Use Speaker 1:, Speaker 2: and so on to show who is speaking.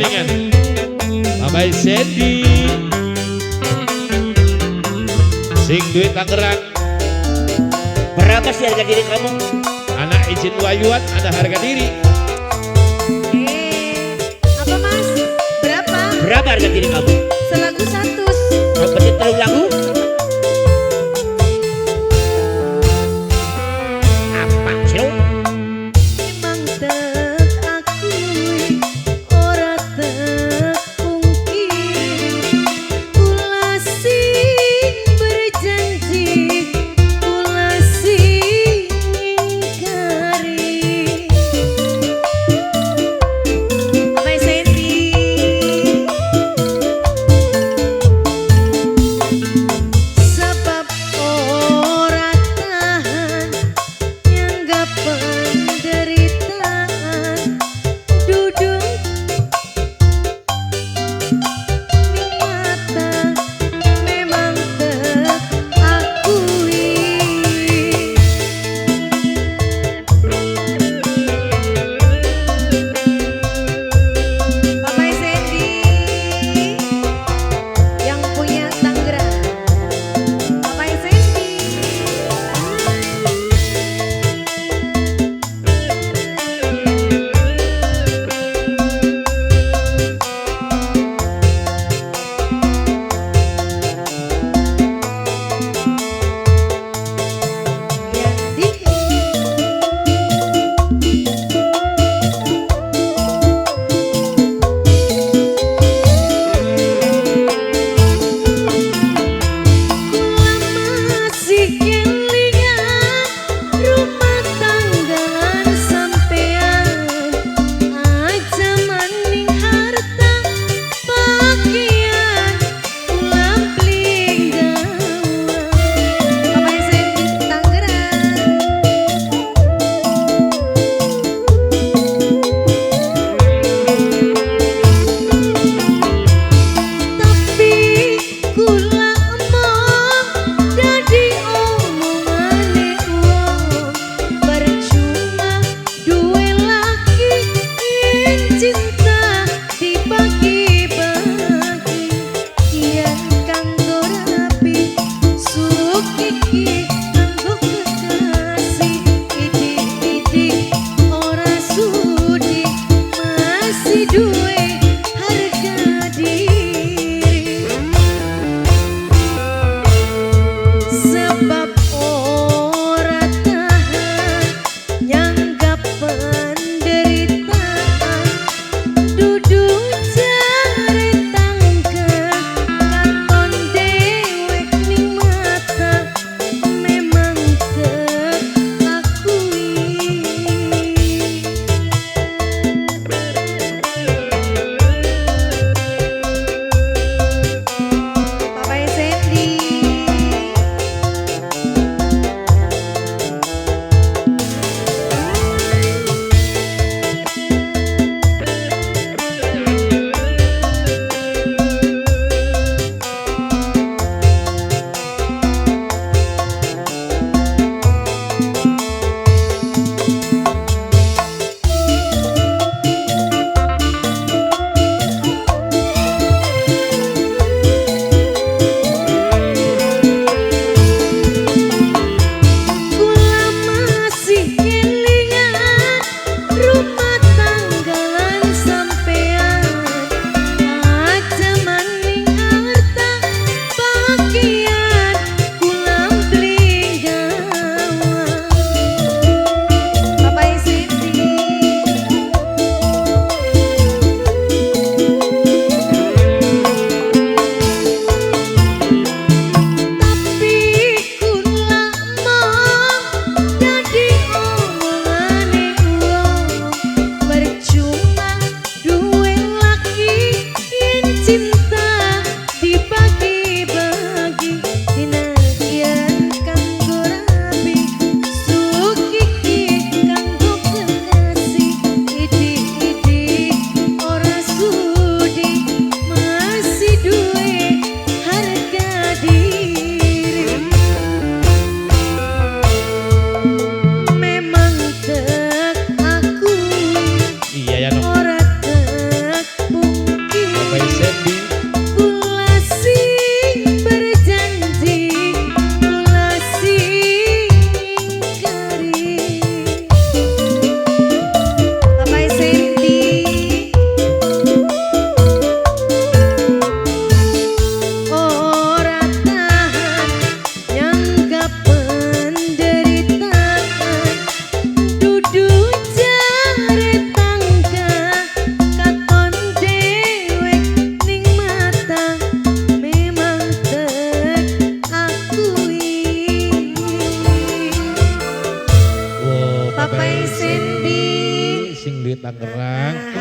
Speaker 1: Kuningan Bapak Sandy sing duit Tangerang.
Speaker 2: Berapa sih harga diri kamu?
Speaker 1: Anak izin wayuan ada harga diri.
Speaker 3: Apa mas? Berapa?
Speaker 2: Berapa harga diri kamu?
Speaker 3: Selagu 100.
Speaker 2: Kau pencet telur lagu? Apa sih lo?
Speaker 3: Emang tek akui ora tek pungkiri kula sing berjanji kula sing ingkari. Apa Sandy? Sebab ora tahan nyanggap penderitaan duduk ning mata memang terakui. Bapak Sandy yang punya Tangerang. Bapak Sandy. Masih kelingan rumah tanggaan sampean aja maning harta pakaian ulam linggawan. Bapak Sandy Tangerang. Tapi kula emoh dadi omongane wong percuma duwe laki yen cinta dibagi-bagi yen kanggo rapi sukiki kanggo kekasih idik-idik ora sudi masih duwe